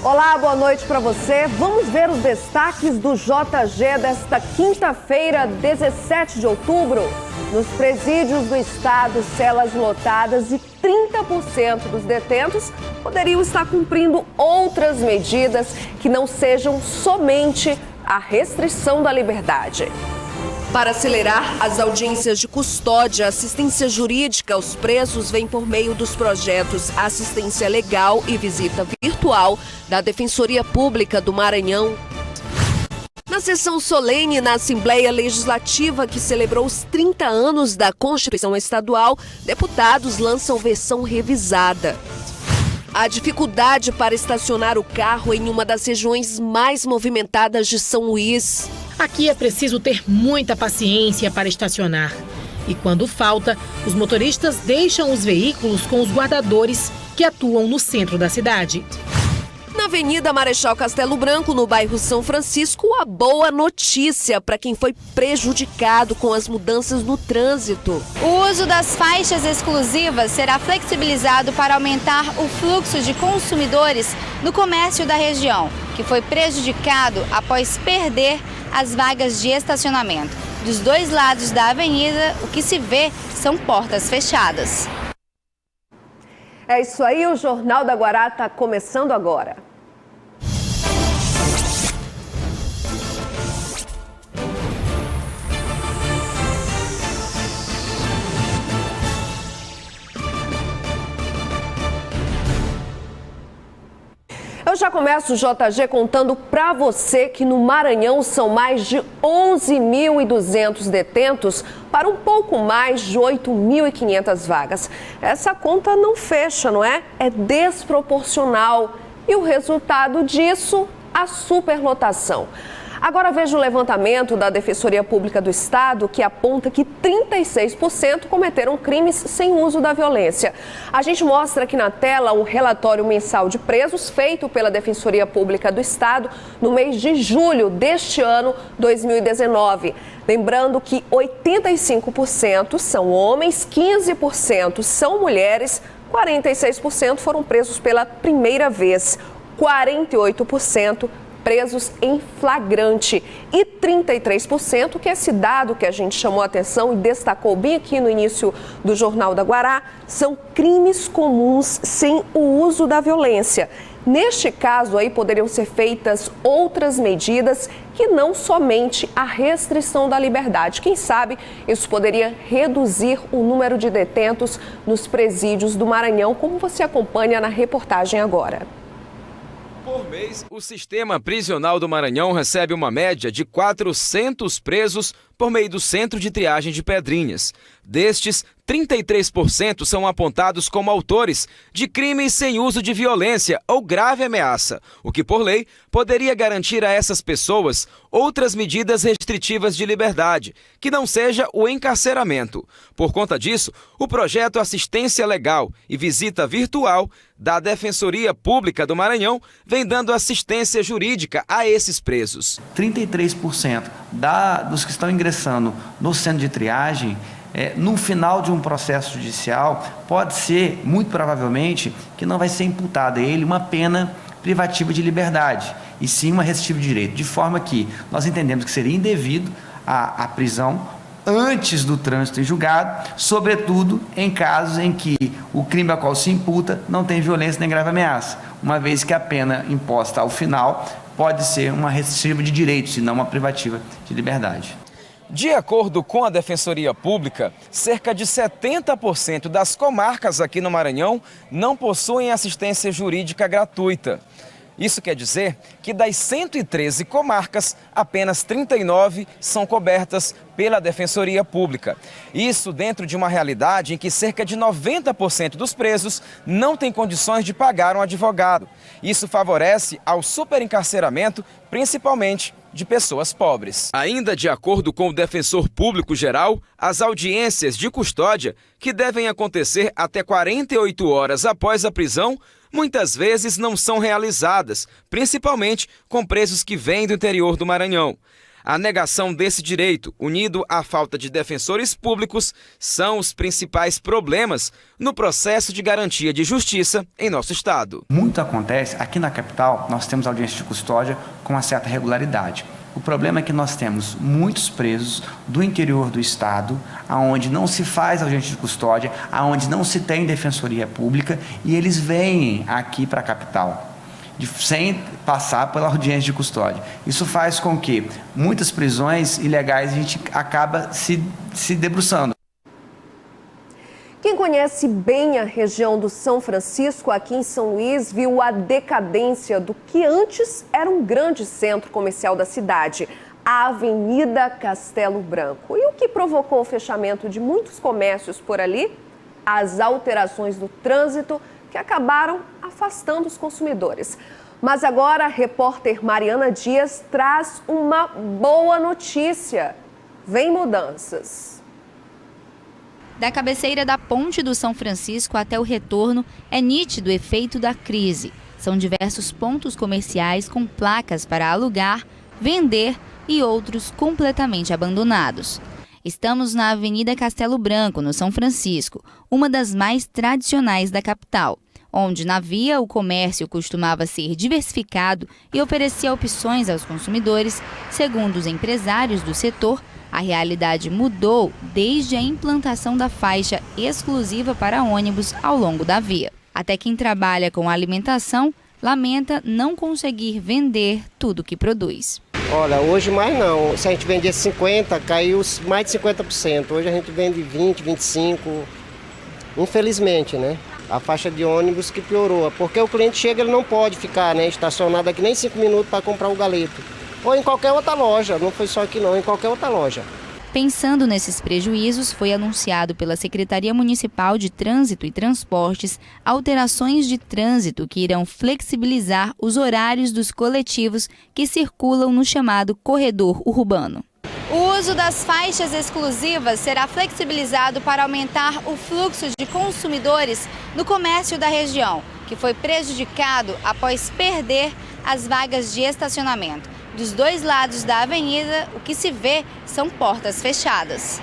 Olá, boa noite para você. Vamos ver os destaques do JG desta quinta-feira, 17 de outubro. Nos presídios do estado, celas lotadas e 30% dos detentos poderiam estar cumprindo outras medidas que não sejam somente a restrição da liberdade. Para acelerar as audiências de custódia, assistência jurídica aos presos vem por meio dos projetos Assistência Legal e Visita Virtual da Defensoria Pública do Maranhão. Na sessão solene na Assembleia Legislativa, que celebrou os 30 anos da Constituição Estadual, deputados lançam versão revisada. A dificuldade para estacionar o carro em uma das regiões mais movimentadas de São Luís. Aqui é preciso ter muita paciência para estacionar. E quando falta, os motoristas deixam os veículos com os guardadores que atuam no centro da cidade. Na Avenida Marechal Castelo Branco, no bairro São Francisco, a boa notícia para quem foi prejudicado com as mudanças no trânsito. O uso das faixas exclusivas será flexibilizado para aumentar o fluxo de consumidores no comércio da região, que foi prejudicado após perder as vagas de estacionamento. Dos dois lados da avenida, o que se vê são portas fechadas. É isso aí, o Jornal da Guará está começando agora. Eu já começo o JG contando para você que no Maranhão são mais de 11.200 detentos para um pouco mais de 8.500 vagas. Essa conta não fecha, não é? É desproporcional. E o resultado disso, a superlotação. Agora veja o levantamento da Defensoria Pública do Estado, que aponta que 36% cometeram crimes sem uso da violência. A gente mostra aqui na tela um relatório mensal de presos feito pela Defensoria Pública do Estado no mês de julho deste ano, 2019. Lembrando que 85% são homens, 15% são mulheres, 46% foram presos pela primeira vez, 48% presos em flagrante e 33%, que é esse dado que a gente chamou a atenção e destacou bem aqui no início do Jornal da Guará, são crimes comuns sem o uso da violência. Neste caso aí poderiam ser feitas outras medidas que não somente a restrição da liberdade. Quem sabe isso poderia reduzir o número de detentos nos presídios do Maranhão, como você acompanha na reportagem agora. Por mês, o sistema prisional do Maranhão recebe uma média de 400 presos por meio do Centro de Triagem de Pedrinhas. Destes, 33% são apontados como autores de crimes sem uso de violência ou grave ameaça, o que, por lei, poderia garantir a essas pessoas outras medidas restritivas de liberdade, que não seja o encarceramento. Por conta disso, o projeto Assistência Legal e Visita Virtual da Defensoria Pública do Maranhão vem dando assistência jurídica a esses presos. 33% dos que estão ingressando no centro de triagem, no final de um processo judicial, pode ser, muito provavelmente, que não vai ser imputada a ele uma pena privativa de liberdade, e sim uma restritiva de direito, de forma que nós entendemos que seria indevido a prisão antes do trânsito em julgado, sobretudo em casos em que o crime a qual se imputa não tem violência nem grave ameaça, uma vez que a pena imposta ao final pode ser uma restritiva de direitos e não uma privativa de liberdade. De acordo com a Defensoria Pública, cerca de 70% das comarcas aqui no Maranhão não possuem assistência jurídica gratuita. Isso quer dizer que das 113 comarcas, apenas 39 são cobertas pela Defensoria Pública. Isso dentro de uma realidade em que cerca de 90% dos presos não têm condições de pagar um advogado. Isso favorece ao superencarceramento, principalmente de pessoas pobres. Ainda de acordo com o Defensor Público Geral, as audiências de custódia, que devem acontecer até 48 horas após a prisão, muitas vezes não são realizadas, principalmente com presos que vêm do interior do Maranhão. A negação desse direito, unido à falta de defensores públicos, são os principais problemas no processo de garantia de justiça em nosso estado. Muito acontece, aqui na capital, nós temos audiência de custódia com uma certa regularidade. O problema é que nós temos muitos presos do interior do estado, onde não se faz audiência de custódia, onde não se tem defensoria pública, e eles vêm aqui para a capital, sem passar pela audiência de custódia. Isso faz com que muitas prisões ilegais a gente acaba se debruçando. Quem conhece bem a região do São Francisco, aqui em São Luís, viu a decadência do que antes era um grande centro comercial da cidade, a Avenida Castelo Branco. E o que provocou o fechamento de muitos comércios por ali? As alterações do trânsito que acabaram afastando os consumidores. Mas agora a repórter Mariana Dias traz uma boa notícia. Vem mudanças. Da cabeceira da Ponte do São Francisco até o retorno, é nítido o efeito da crise. São diversos pontos comerciais com placas para alugar, vender e outros completamente abandonados. Estamos na Avenida Castelo Branco, no São Francisco, uma das mais tradicionais da capital, onde na via o comércio costumava ser diversificado e oferecia opções aos consumidores. Segundo os empresários do setor, a realidade mudou desde a implantação da faixa exclusiva para ônibus ao longo da via. Até quem trabalha com alimentação lamenta não conseguir vender tudo que produz. Olha, hoje mais não. Se a gente vendia 50, caiu mais de 50%. Hoje a gente vende 20, 25. Infelizmente, né? A faixa de ônibus que piorou. Porque o cliente chega, ele não pode ficar, né, estacionado aqui nem 5 minutos para comprar o galeto. Ou em qualquer outra loja, não foi só aqui não, em qualquer outra loja. Pensando nesses prejuízos, foi anunciado pela Secretaria Municipal de Trânsito e Transportes alterações de trânsito que irão flexibilizar os horários dos coletivos que circulam no chamado corredor urbano. O uso das faixas exclusivas será flexibilizado para aumentar o fluxo de consumidores no comércio da região, que foi prejudicado após perder as vagas de estacionamento. Dos dois lados da avenida, o que se vê são portas fechadas.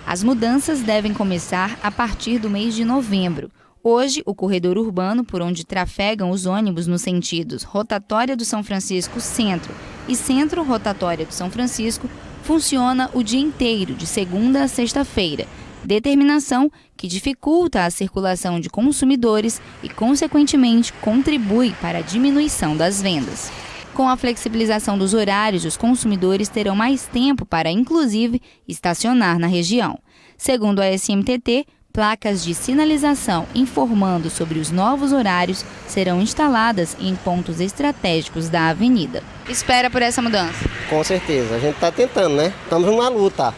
As mudanças devem começar a partir do mês de novembro. Hoje, o corredor urbano, por onde trafegam os ônibus nos sentidos Rotatória do São Francisco Centro e Centro Rotatória do São Francisco, funciona o dia inteiro, de segunda a sexta-feira. Determinação que dificulta a circulação de consumidores e, consequentemente, contribui para a diminuição das vendas. Com a flexibilização dos horários, os consumidores terão mais tempo para, inclusive, estacionar na região. Segundo a SMTT, placas de sinalização informando sobre os novos horários serão instaladas em pontos estratégicos da avenida. Espera por essa mudança? Com certeza, a gente está tentando, né? Estamos numa luta.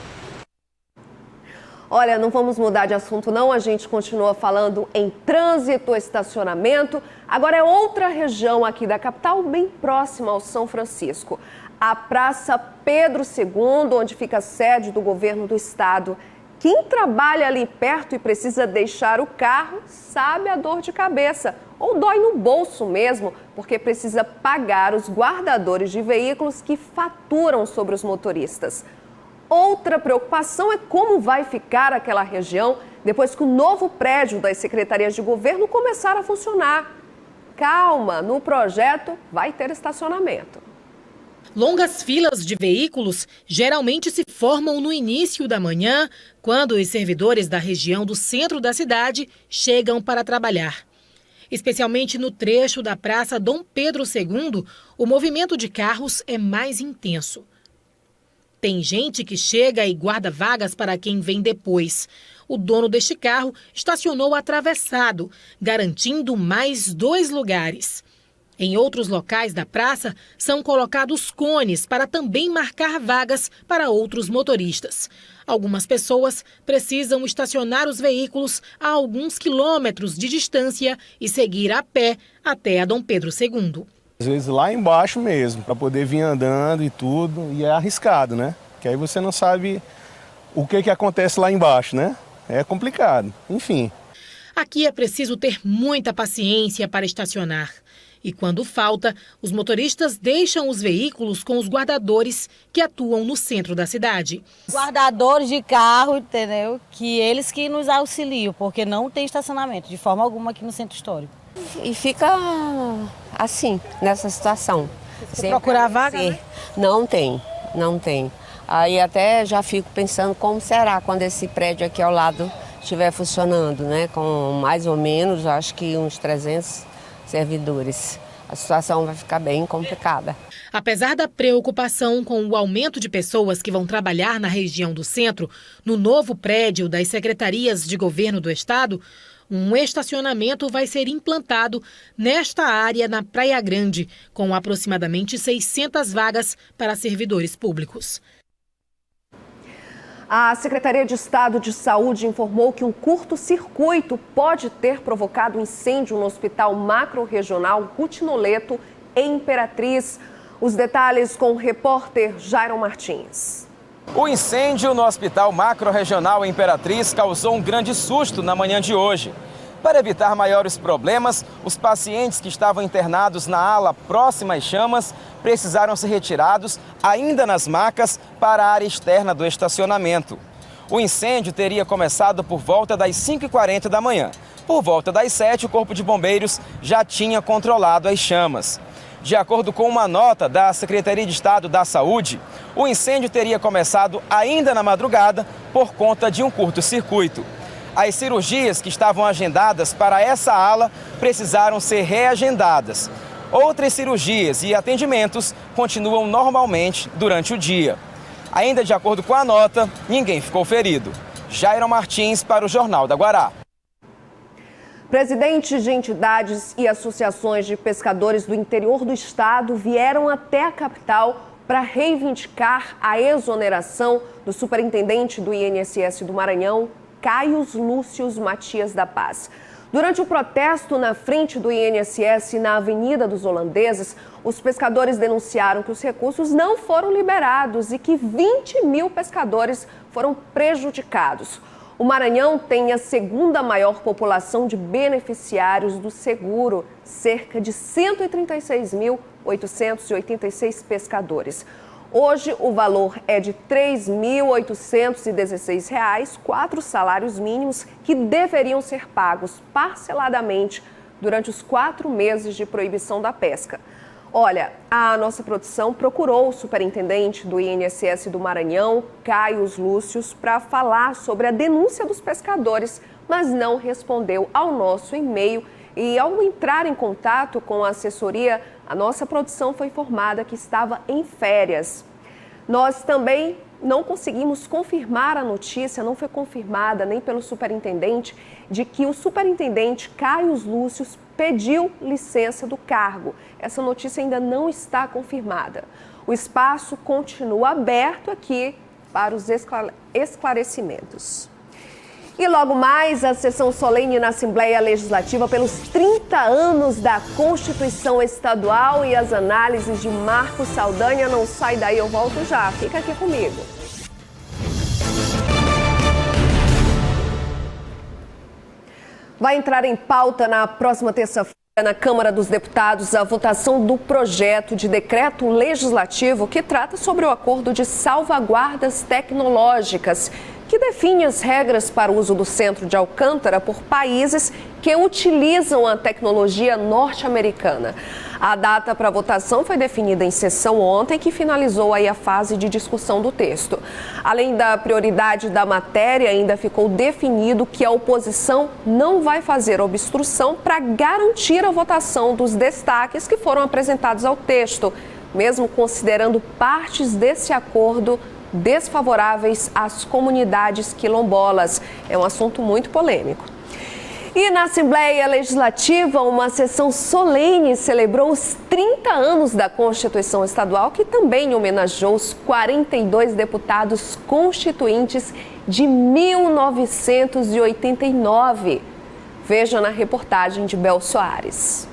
Olha, não vamos mudar de assunto não, a gente continua falando em trânsito, estacionamento. Agora é outra região aqui da capital, bem próxima ao São Francisco. A Praça Pedro II, onde fica a sede do governo do estado. Quem trabalha ali perto e precisa deixar o carro, sabe a dor de cabeça. Ou dói no bolso mesmo, porque precisa pagar os guardadores de veículos que faturam sobre os motoristas. Outra preocupação é como vai ficar aquela região depois que o novo prédio das secretarias de governo começar a funcionar. Calma, no projeto vai ter estacionamento. Longas filas de veículos geralmente se formam no início da manhã, quando os servidores da região do centro da cidade chegam para trabalhar. Especialmente no trecho da Praça Dom Pedro II, o movimento de carros é mais intenso. Tem gente que chega e guarda vagas para quem vem depois. O dono deste carro estacionou atravessado, garantindo mais 2 lugares. Em outros locais da praça, são colocados cones para também marcar vagas para outros motoristas. Algumas pessoas precisam estacionar os veículos a alguns quilômetros de distância e seguir a pé até a Dom Pedro II. Às vezes lá embaixo mesmo, para poder vir andando e tudo, e é arriscado, né? Que aí você não sabe o que acontece lá embaixo, né? É complicado, enfim. Aqui é preciso ter muita paciência para estacionar. E quando falta, os motoristas deixam os veículos com os guardadores que atuam no centro da cidade. Guardadores de carro, entendeu? Que eles que nos auxiliam, porque não tem estacionamento de forma alguma aqui no centro histórico. E fica assim, nessa situação. Você procurar vaga, né? Não tem. Aí até já fico pensando como será quando esse prédio aqui ao lado estiver funcionando, né? Com mais ou menos, acho que uns 300 servidores. A situação vai ficar bem complicada. Apesar da preocupação com o aumento de pessoas que vão trabalhar na região do centro, no novo prédio das secretarias de governo do estado, um estacionamento vai ser implantado nesta área na Praia Grande, com aproximadamente 600 vagas para servidores públicos. A Secretaria de Estado de Saúde informou que um curto-circuito pode ter provocado um incêndio no Hospital Macro-Regional Rutinoleto, em Imperatriz. Os detalhes com o repórter Jairo Martins. O incêndio no Hospital Macro-Regional Imperatriz causou um grande susto na manhã de hoje. Para evitar maiores problemas, os pacientes que estavam internados na ala próxima às chamas precisaram ser retirados, ainda nas macas, para a área externa do estacionamento. O incêndio teria começado por volta das 5h40 da manhã. Por volta das 7h, o Corpo de Bombeiros já tinha controlado as chamas. De acordo com uma nota da Secretaria de Estado da Saúde, o incêndio teria começado ainda na madrugada por conta de um curto-circuito. As cirurgias que estavam agendadas para essa ala precisaram ser reagendadas. Outras cirurgias e atendimentos continuam normalmente durante o dia. Ainda de acordo com a nota, ninguém ficou ferido. Jairo Martins para o Jornal da Guará. Presidentes de entidades e associações de pescadores do interior do estado vieram até a capital para reivindicar a exoneração do superintendente do INSS do Maranhão, Caio Lúcio Matias da Paz. Durante o protesto na frente do INSS na Avenida dos Holandeses, os pescadores denunciaram que os recursos não foram liberados e que 20 mil pescadores foram prejudicados. O Maranhão tem a segunda maior população de beneficiários do seguro, cerca de 136.886 pescadores. Hoje, o valor é de R$ 3.816, 4 salários mínimos que deveriam ser pagos parceladamente durante os 4 meses de proibição da pesca. Olha, a nossa produção procurou o superintendente do INSS do Maranhão, Caio Lúcio, para falar sobre a denúncia dos pescadores, mas não respondeu ao nosso e-mail. E ao entrar em contato com a assessoria, a nossa produção foi informada que estava em férias. Nós também não conseguimos confirmar a notícia, não foi confirmada nem pelo superintendente, de que o superintendente Caio Lúcio pediu licença do cargo. Essa notícia ainda não está confirmada. O espaço continua aberto aqui para os esclarecimentos. E logo mais, a sessão solene na Assembleia Legislativa pelos 30 anos da Constituição Estadual e as análises de Marcos Saldanha. Não sai daí, eu volto já. Fica aqui comigo. Vai entrar em pauta na próxima terça-feira na Câmara dos Deputados a votação do projeto de decreto legislativo que trata sobre o acordo de salvaguardas tecnológicas, que define as regras para o uso do centro de Alcântara por países que utilizam a tecnologia norte-americana. A data para a votação foi definida em sessão ontem, que finalizou aí a fase de discussão do texto. Além da prioridade da matéria, ainda ficou definido que a oposição não vai fazer obstrução para garantir a votação dos destaques que foram apresentados ao texto, mesmo considerando partes desse acordo desfavoráveis às comunidades quilombolas. É um assunto muito polêmico. E na Assembleia Legislativa, uma sessão solene celebrou os 30 anos da Constituição Estadual, que também homenageou os 42 deputados constituintes de 1989. Veja na reportagem de Bel Soares.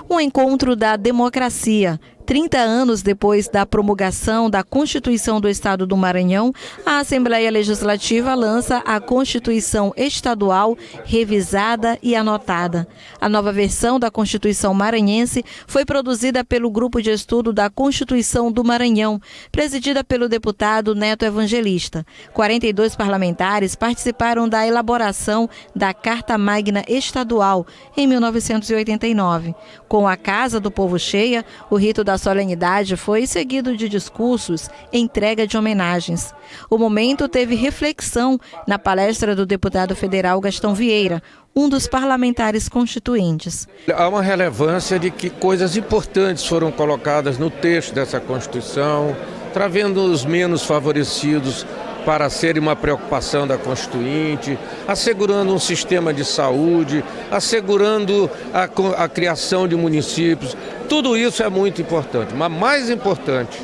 um encontro da democracia. 30 anos depois da promulgação da Constituição do Estado do Maranhão, a Assembleia Legislativa lança a Constituição Estadual revisada e anotada. A nova versão da Constituição maranhense foi produzida pelo Grupo de Estudo da Constituição do Maranhão, presidida pelo deputado Neto Evangelista. 42 parlamentares participaram da elaboração da Carta Magna Estadual em 1989. Com a Casa do Povo cheia, o rito da solenidade foi seguido de discursos e entrega de homenagens. O momento teve reflexão na palestra do deputado federal Gastão Vieira, um dos parlamentares constituintes. Há uma relevância de que coisas importantes foram colocadas no texto dessa Constituição, trazendo os menos favorecidos para serem uma preocupação da Constituinte, assegurando um sistema de saúde, assegurando a criação de municípios. Tudo isso é muito importante, mas mais importante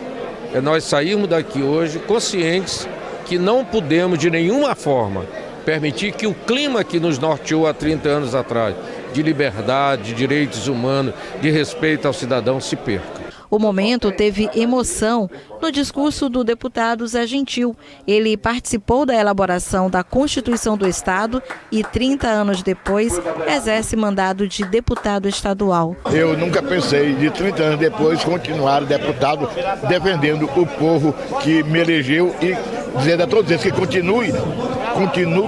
é nós sairmos daqui hoje conscientes que não podemos de nenhuma forma permitir que o clima que nos norteou há 30 anos atrás, de liberdade, de direitos humanos, de respeito ao cidadão, se perca. O momento teve emoção no discurso do deputado Zé Gentil. Ele participou da elaboração da Constituição do Estado e, 30 anos depois, exerce mandado de deputado estadual. Eu nunca pensei, de 30 anos depois, continuar deputado defendendo o povo que me elegeu e dizendo a todos eles que continuo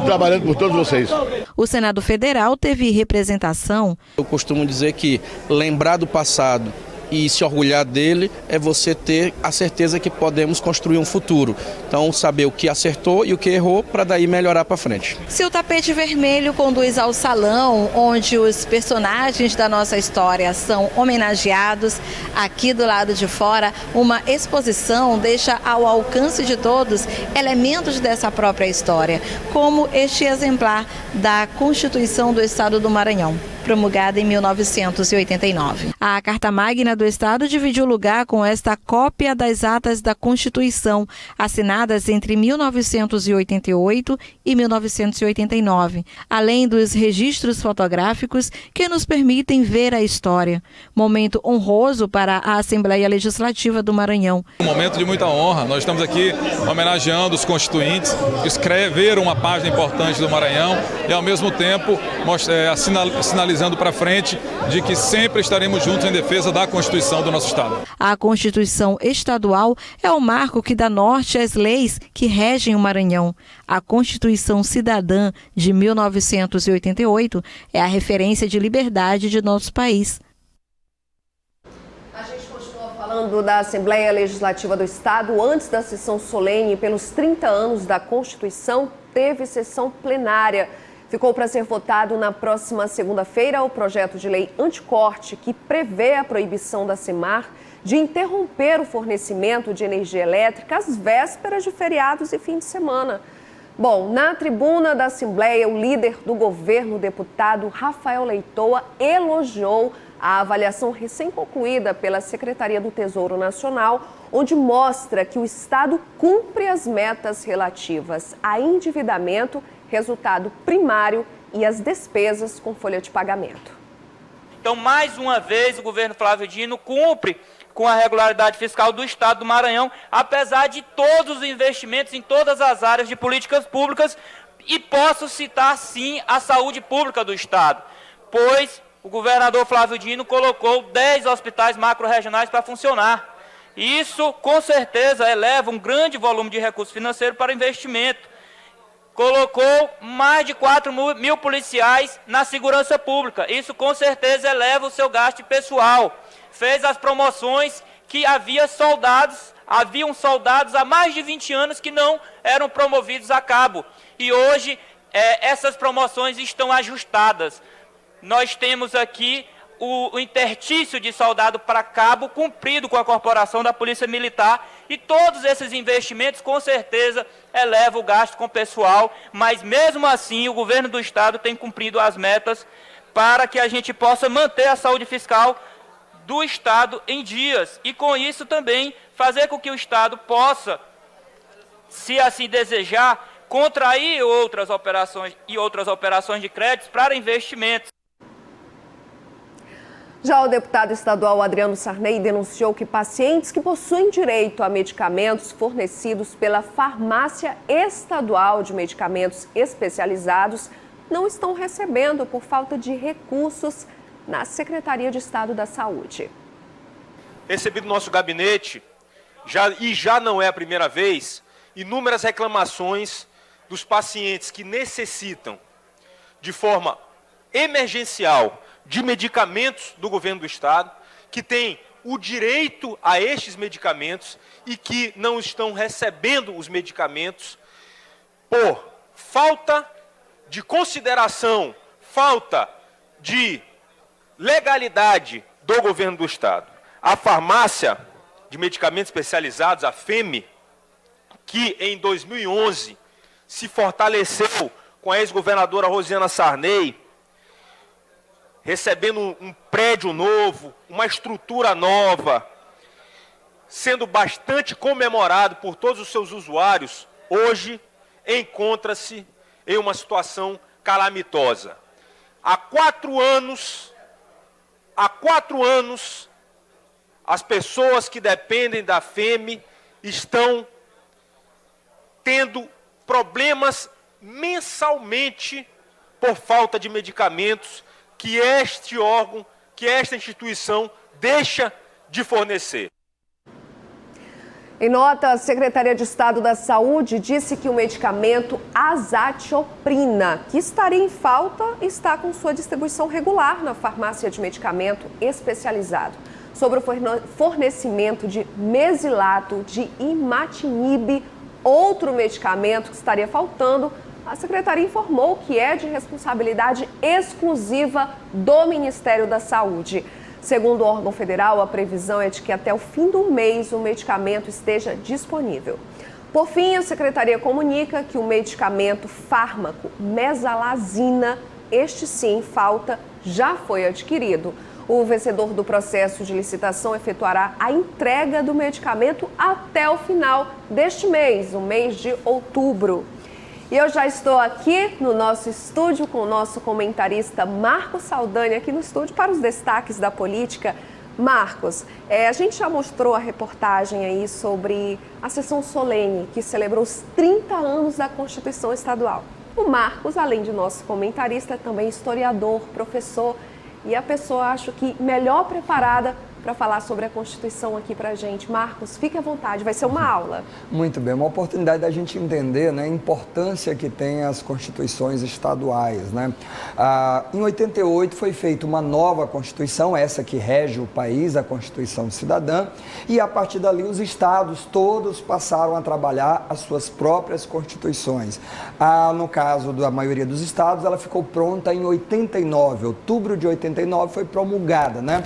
trabalhando por todos vocês. O Senado Federal teve representação. Eu costumo dizer que lembrar do passado e se orgulhar dele é você ter a certeza que podemos construir um futuro. Então, saber o que acertou e o que errou para daí melhorar para frente. Se o tapete vermelho conduz ao salão onde os personagens da nossa história são homenageados, aqui do lado de fora, uma exposição deixa ao alcance de todos elementos dessa própria história, como este exemplar da Constituição do Estado do Maranhão, promulgada em 1989. A Carta Magna do Estado dividiu lugar com esta cópia das atas da Constituição, assinadas entre 1988 e 1989, além dos registros fotográficos que nos permitem ver a história. Momento honroso para a Assembleia Legislativa do Maranhão. Um momento de muita honra. Nós estamos aqui homenageando os constituintes que escreveram uma página importante do Maranhão e, ao mesmo tempo, sinalizando para frente de que sempre estaremos juntos em defesa da Constituição do nosso Estado. A Constituição Estadual é o marco que dá norte às leis que regem o Maranhão. A Constituição Cidadã de 1988 é a referência de liberdade de nosso país. A gente continua falando da Assembleia Legislativa do Estado. Antes da sessão solene pelos 30 anos da Constituição, teve sessão plenária. Ficou para ser votado na próxima segunda-feira o projeto de lei anticorte que prevê a proibição da Semar de interromper o fornecimento de energia elétrica às vésperas de feriados e fim de semana. Bom, na tribuna da Assembleia, o líder do governo, o deputado Rafael Leitoa, elogiou a avaliação recém-concluída pela Secretaria do Tesouro Nacional, onde mostra que o Estado cumpre as metas relativas a endividamento, resultado primário e as despesas com folha de pagamento. Então, mais uma vez, o governo Flávio Dino cumpre com a regularidade fiscal do Estado do Maranhão, apesar de todos os investimentos em todas as áreas de políticas públicas, e posso citar, sim, a saúde pública do Estado, pois o governador Flávio Dino colocou 10 hospitais macro-regionais para funcionar. Isso, com certeza, eleva um grande volume de recurso financeiro para investimento. Colocou mais de 4 mil policiais na segurança pública. Isso, com certeza, eleva o seu gasto pessoal. Fez as promoções que haviam soldados há mais de 20 anos que não eram promovidos a cabo. E hoje, essas promoções estão ajustadas. Nós temos aqui o interstício de soldado para cabo cumprido com a corporação da Polícia Militar, e todos esses investimentos com certeza elevam o gasto com pessoal, mas mesmo assim o governo do Estado tem cumprido as metas para que a gente possa manter a saúde fiscal do Estado em dias, e com isso também fazer com que o Estado possa, se assim desejar, contrair outras operações de créditos para investimentos. Já o deputado estadual Adriano Sarney denunciou que pacientes que possuem direito a medicamentos fornecidos pela Farmácia Estadual de Medicamentos Especializados não estão recebendo por falta de recursos na Secretaria de Estado da Saúde. Recebi do nosso gabinete, já não é a primeira vez, inúmeras reclamações dos pacientes que necessitam, de forma emergencial, de medicamentos do governo do Estado, que têm o direito a estes medicamentos e que não estão recebendo os medicamentos por falta de consideração, falta de legalidade do governo do Estado. A farmácia de medicamentos especializados, a FEME, que em 2011 se fortaleceu com a ex-governadora Rosiana Sarney, recebendo um prédio novo, uma estrutura nova, sendo bastante comemorado por todos os seus usuários, hoje encontra-se em uma situação calamitosa. Há 4 anos, as pessoas que dependem da FEME estão tendo problemas mensalmente por falta de medicamentos que este órgão, que esta instituição deixa de fornecer. Em nota, a Secretaria de Estado da Saúde disse que o medicamento azatioprina, que estaria em falta, está com sua distribuição regular na farmácia de medicamento especializado. Sobre o fornecimento de mesilato de imatinib, outro medicamento que estaria faltando, a Secretaria informou que é de responsabilidade exclusiva do Ministério da Saúde. Segundo o órgão federal, a previsão é de que até o fim do mês o medicamento esteja disponível. Por fim, a Secretaria comunica que o medicamento fármaco mesalazina, este sim, falta, já foi adquirido. O vencedor do processo de licitação efetuará a entrega do medicamento até o final deste mês, o mês de outubro. E eu já estou aqui no nosso estúdio com o nosso comentarista Marcos Saldanha, aqui no estúdio para os destaques da política. Marcos, a gente já mostrou a reportagem aí sobre a sessão solene que celebrou os 30 anos da Constituição Estadual. O Marcos, além de nosso comentarista, é também historiador, professor e a pessoa, acho que, melhor preparada para falar sobre a Constituição aqui para a gente. Marcos, fique à vontade, vai ser uma aula. Muito bem, uma oportunidade da gente entender, né, a importância que tem as constituições estaduais, né? Em 88 foi feita uma nova Constituição, essa que rege o país, a Constituição Cidadã, e a partir dali os estados todos passaram a trabalhar as suas próprias constituições. No caso da maioria dos estados, ela ficou pronta em 89, outubro de 89 foi promulgada, né?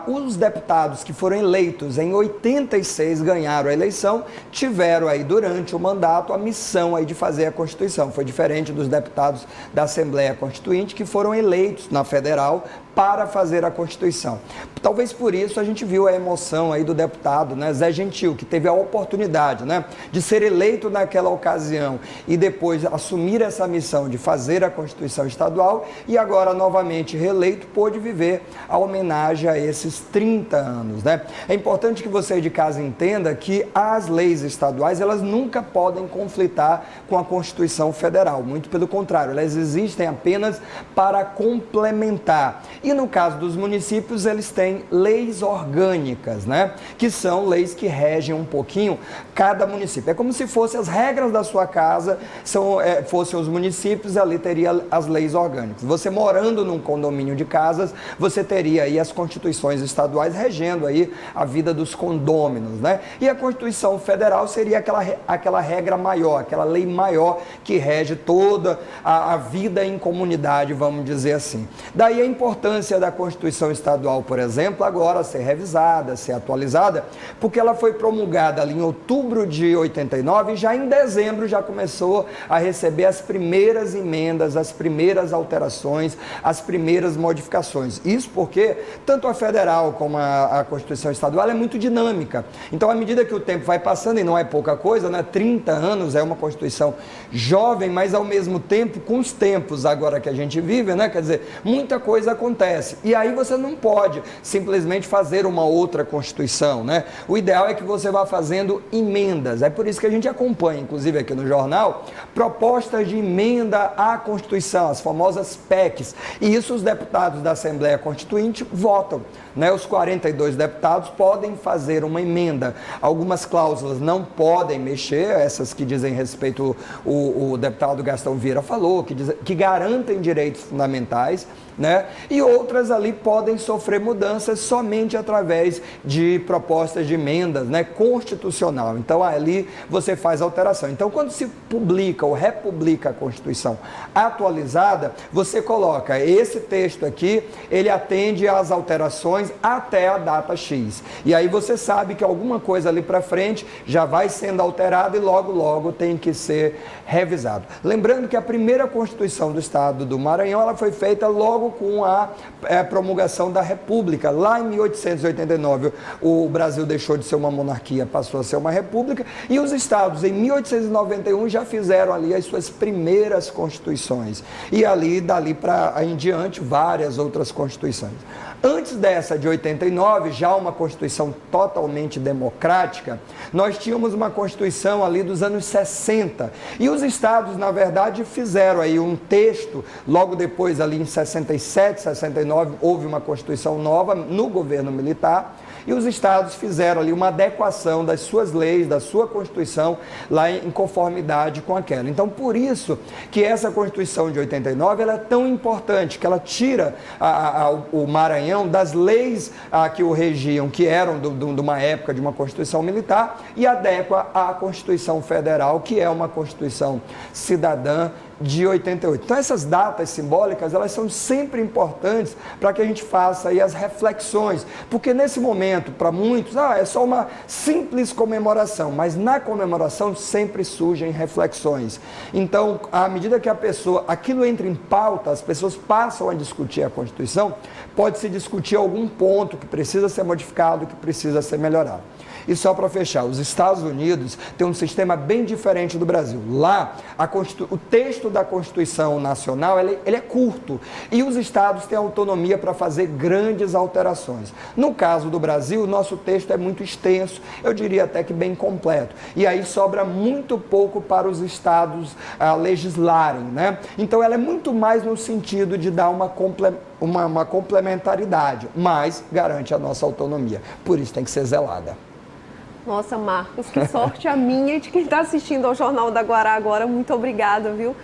Os deputados que foram eleitos em 86 ganharam a eleição, tiveram aí durante o mandato a missão aí de fazer a Constituição. Foi diferente dos deputados da Assembleia Constituinte que foram eleitos na federal para fazer a Constituição. Talvez por isso a gente viu a emoção aí do deputado, né, Zé Gentil, que teve a oportunidade, né, de ser eleito naquela ocasião e depois assumir essa missão de fazer a Constituição Estadual e agora novamente reeleito pôde viver a homenagem a esses 30 anos, né? É importante que você de casa entenda que as leis estaduais, elas nunca podem conflitar com a Constituição Federal, muito pelo contrário, elas existem apenas para complementar. E no caso dos municípios, eles têm leis orgânicas, né? Que são leis que regem um pouquinho cada município. É como se fossem as regras da sua casa, fossem os municípios, ali teria as leis orgânicas. Você morando num condomínio de casas, você teria aí as constituições estaduais regendo aí a vida dos condôminos, né? E a Constituição Federal seria aquela regra maior, aquela lei maior que rege toda a vida em comunidade, vamos dizer assim. Daí a importância da Constituição Estadual, por exemplo, agora ser revisada, ser atualizada, porque ela foi promulgada ali em outubro de 89 e já em dezembro já começou a receber as primeiras emendas, as primeiras alterações, as primeiras modificações. Isso porque tanto a federal como a Constituição Estadual é muito dinâmica. Então, à medida que o tempo vai passando, e não é pouca coisa, né? 30 anos é uma Constituição jovem, mas ao mesmo tempo, com os tempos agora que a gente vive, né? Quer dizer, muita coisa acontece. acontece. E aí você não pode simplesmente fazer uma outra Constituição, né? O ideal é que você vá fazendo emendas. É por isso que a gente acompanha, inclusive aqui no jornal, propostas de emenda à Constituição, as famosas PECs. E isso os deputados da Assembleia Constituinte votam, né? Os 42 deputados podem fazer uma emenda. Algumas cláusulas não podem mexer, essas que dizem respeito, o deputado Gastão Vieira falou, que garantem direitos fundamentais, né? E outras ali podem sofrer mudanças somente através de propostas de emendas, né, constitucional. Então ali você faz alteração. Então quando se publica ou republica a Constituição atualizada, você coloca esse texto aqui, ele atende às alterações até a data X. E aí você sabe que alguma coisa ali para frente já vai sendo alterada e logo tem que ser revisado. Lembrando que a primeira Constituição do Estado do Maranhão, ela foi feita logo com a promulgação da República. Lá em 1889, o Brasil deixou de ser uma monarquia, passou a ser uma república, e os estados, em 1891, já fizeram ali as suas primeiras constituições. E ali, dali para em diante, várias outras constituições. Antes dessa de 89, já uma Constituição totalmente democrática, nós tínhamos uma Constituição ali dos anos 60. E os estados, na verdade, fizeram aí um texto, logo depois ali em 67, 69, houve uma Constituição nova no governo militar, e os estados fizeram ali uma adequação das suas leis, da sua Constituição, lá em conformidade com aquela. Então, por isso que essa Constituição de 89, ela é tão importante, que ela tira o Maranhão das leis que o regiam, que eram de uma época de uma Constituição militar, e adequa à Constituição Federal, que é uma Constituição cidadã de 88. Então essas datas simbólicas, elas são sempre importantes para que a gente faça aí as reflexões, porque nesse momento, para muitos, é só uma simples comemoração, mas na comemoração sempre surgem reflexões. Então, à medida que aquilo entra em pauta, as pessoas passam a discutir a Constituição, pode-se discutir algum ponto que precisa ser modificado, que precisa ser melhorado. E só para fechar, os Estados Unidos têm um sistema bem diferente do Brasil. Lá, o texto da Constituição Nacional, ele é curto, e os estados têm autonomia para fazer grandes alterações. No caso do Brasil, o nosso texto é muito extenso, eu diria até que bem completo. E aí sobra muito pouco para os estados legislarem, né? Então, ela é muito mais no sentido de dar uma complementaridade, mas garante a nossa autonomia. Por isso tem que ser zelada. Nossa, Marcos, que sorte a minha e de quem está assistindo ao Jornal da Guará agora. Muito obrigada, viu?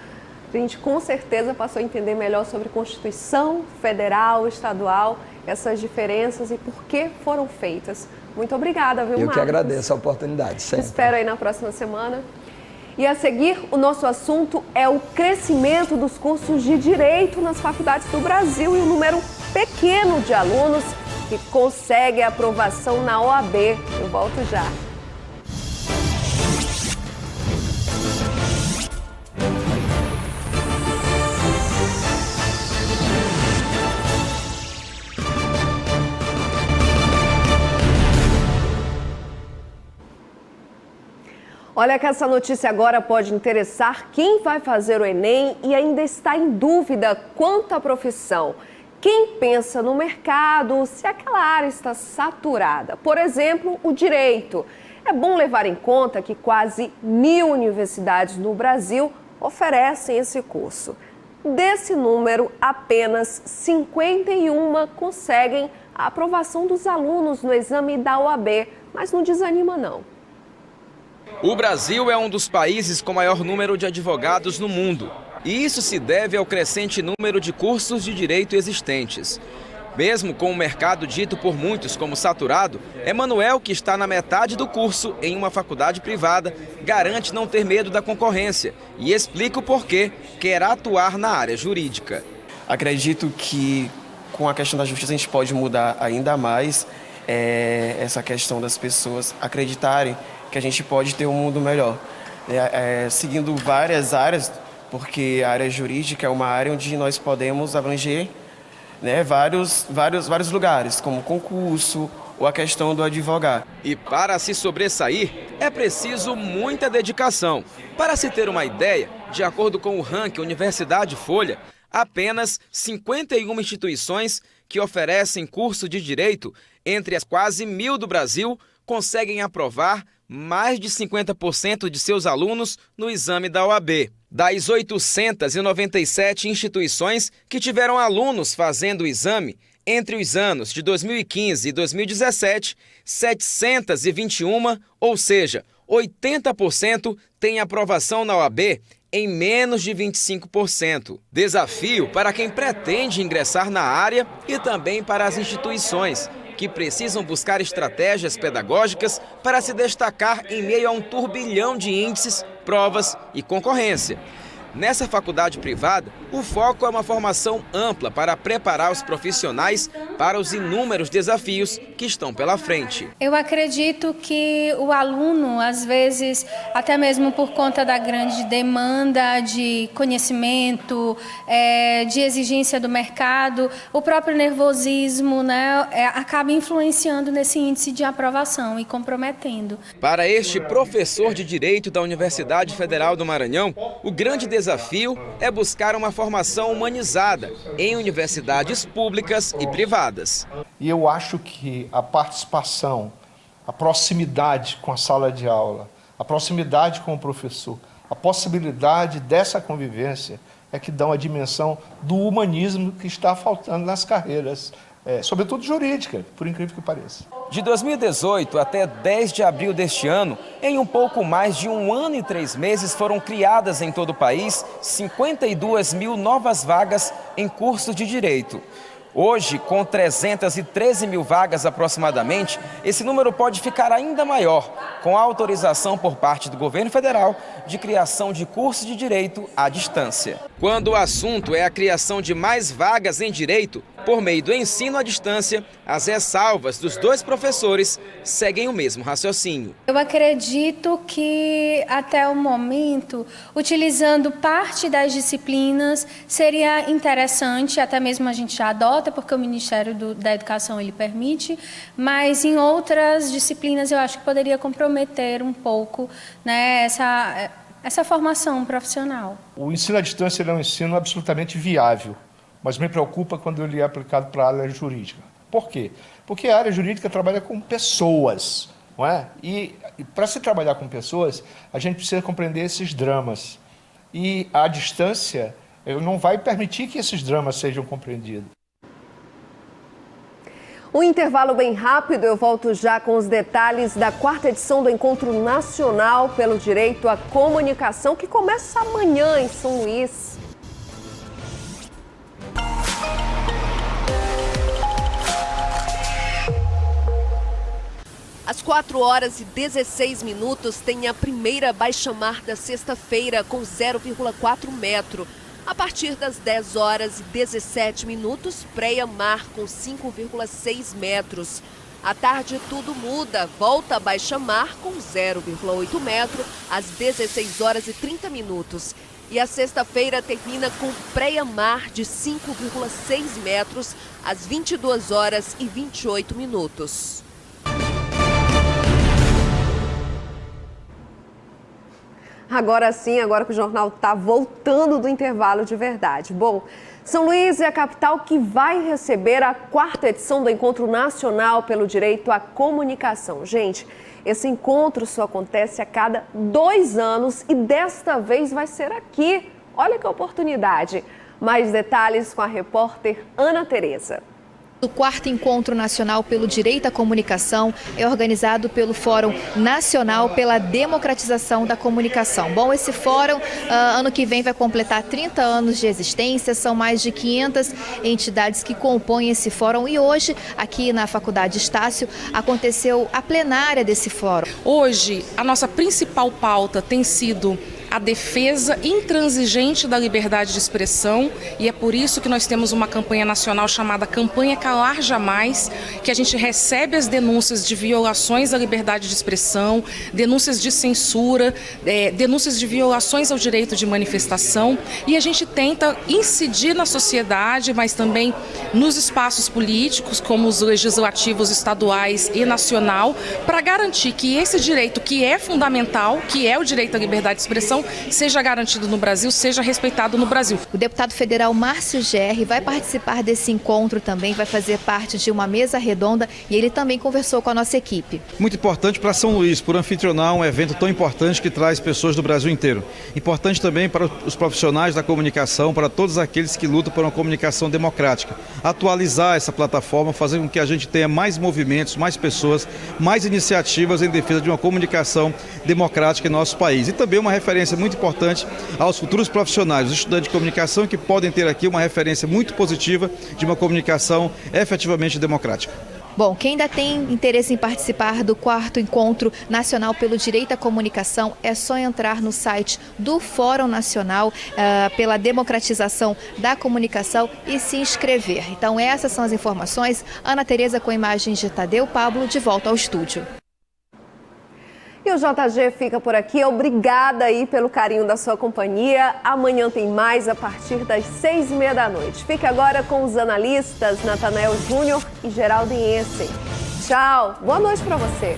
A gente com certeza passou a entender melhor sobre Constituição Federal, Estadual, essas diferenças e por que foram feitas. Muito obrigada, viu, Marcos? Eu que agradeço a oportunidade, sempre. Espero aí na próxima semana. E a seguir, o nosso assunto é o crescimento dos cursos de Direito nas faculdades do Brasil e um número pequeno de alunos que consegue a aprovação na OAB. Eu volto já. Olha que essa notícia agora pode interessar quem vai fazer o Enem e ainda está em dúvida quanto à profissão. Quem pensa no mercado, se aquela área está saturada, por exemplo, o direito. É bom levar em conta que quase 1.000 universidades no Brasil oferecem esse curso. Desse número, apenas 51 conseguem a aprovação dos alunos no exame da OAB, mas não desanima não. O Brasil é um dos países com maior número de advogados no mundo. E isso se deve ao crescente número de cursos de direito existentes. Mesmo com o mercado dito por muitos como saturado, Emanuel, que está na metade do curso em uma faculdade privada, garante não ter medo da concorrência e explica o porquê quer atuar na área jurídica. Acredito que com a questão da justiça a gente pode mudar ainda mais essa questão das pessoas acreditarem que a gente pode ter um mundo melhor. Seguindo várias áreas, porque a área jurídica é uma área onde nós podemos abranger vários lugares, como concurso ou a questão do advogado. E para se sobressair, é preciso muita dedicação. Para se ter uma ideia, de acordo com o ranking Universidade Folha, apenas 51 instituições que oferecem curso de direito, entre as quase 1.000 do Brasil, conseguem aprovar mais de 50% de seus alunos no exame da OAB. Das 897 instituições que tiveram alunos fazendo o exame, entre os anos de 2015 e 2017, 721, ou seja, 80% têm aprovação na OAB em menos de 25%. Desafio para quem pretende ingressar na área e também para as instituições, que precisam buscar estratégias pedagógicas para se destacar em meio a um turbilhão de índices, provas e concorrência. Nessa faculdade privada, o foco é uma formação ampla para preparar os profissionais para os inúmeros desafios que estão pela frente. Eu acredito que o aluno, às vezes, até mesmo por conta da grande demanda de conhecimento, de exigência do mercado, o próprio nervosismo, né, acaba influenciando nesse índice de aprovação e comprometendo. Para este professor de Direito da Universidade Federal do Maranhão, o grande desafio é buscar uma formação humanizada em universidades públicas e privadas. E eu acho que a participação, a proximidade com a sala de aula, a proximidade com o professor, a possibilidade dessa convivência é que dão a dimensão do humanismo que está faltando nas carreiras, sobretudo jurídica, por incrível que pareça. De 2018 até 10 de abril deste ano, em um pouco mais de 1 ano e 3 meses, foram criadas em todo o país 52 mil novas vagas em cursos de direito. Hoje, com 313 mil vagas aproximadamente, esse número pode ficar ainda maior, com a autorização por parte do governo federal de criação de cursos de direito à distância. Quando o assunto é a criação de mais vagas em direito, por meio do ensino à distância, as ressalvas dos 2 professores seguem o mesmo raciocínio. Eu acredito que, até o momento, utilizando parte das disciplinas, seria interessante, até mesmo a gente já adota, porque o Ministério da Educação ele permite, mas em outras disciplinas eu acho que poderia comprometer um pouco, né, essa formação profissional. O ensino à distância é um ensino absolutamente viável, mas me preocupa quando ele é aplicado para a área jurídica. Por quê? Porque a área jurídica trabalha com pessoas, não é? E para se trabalhar com pessoas, a gente precisa compreender esses dramas. E a distância não vai permitir que esses dramas sejam compreendidos. Um intervalo bem rápido, eu volto já com os detalhes da 4ª edição do Encontro Nacional pelo Direito à Comunicação, que começa amanhã em São Luís. Às 4h16 tem a primeira baixa-mar da sexta-feira com 0,4 metro. A partir das 10h17, praia-mar com 5,6 metros. À tarde tudo muda, volta a baixa-mar com 0,8 metro às 16h30. E a sexta-feira termina com praia-mar de 5,6 metros às 22h28. Agora sim, agora que o jornal está voltando do intervalo de verdade. Bom, São Luís é a capital que vai receber a 4ª edição do Encontro Nacional pelo Direito à Comunicação. Gente, esse encontro só acontece a cada 2 anos e desta vez vai ser aqui. Olha que oportunidade. Mais detalhes com a repórter Ana Tereza. O 4º Encontro Nacional pelo Direito à Comunicação é organizado pelo Fórum Nacional pela Democratização da Comunicação. Bom, esse fórum, ano que vem, vai completar 30 anos de existência, são mais de 500 entidades que compõem esse fórum e hoje, aqui na Faculdade Estácio, aconteceu a plenária desse fórum. Hoje, a nossa principal pauta tem sido a defesa intransigente da liberdade de expressão e é por isso que nós temos uma campanha nacional chamada Campanha Calar Jamais, que a gente recebe as denúncias de violações à liberdade de expressão, denúncias de censura, denúncias de violações ao direito de manifestação e a gente tenta incidir na sociedade, mas também nos espaços políticos, como os legislativos estaduais e nacional, para garantir que esse direito que é fundamental, que é o direito à liberdade de expressão, comunicação seja garantido no Brasil, seja respeitado no Brasil. O deputado federal Márcio Gerri vai participar desse encontro também, vai fazer parte de uma mesa redonda e ele também conversou com a nossa equipe. Muito importante para São Luís, por anfitrionar um evento tão importante que traz pessoas do Brasil inteiro. Importante também para os profissionais da comunicação, para todos aqueles que lutam por uma comunicação democrática. Atualizar essa plataforma, fazer com que a gente tenha mais movimentos, mais pessoas, mais iniciativas em defesa de uma comunicação democrática em nosso país. E também uma referência muito importante aos futuros profissionais, os estudantes de comunicação, que podem ter aqui uma referência muito positiva de uma comunicação efetivamente democrática. Bom, quem ainda tem interesse em participar do 4º Encontro Nacional pelo Direito à Comunicação, é só entrar no site do Fórum Nacional pela Democratização da Comunicação e se inscrever. Então essas são as informações. Ana Tereza com imagens de Tadeu Pablo, de volta ao estúdio. E o JG fica por aqui. Obrigada aí pelo carinho da sua companhia. Amanhã tem mais a partir das 6h30 da noite. Fique agora com os analistas Natanael Júnior e Geraldo Ense. Tchau. Boa noite para você.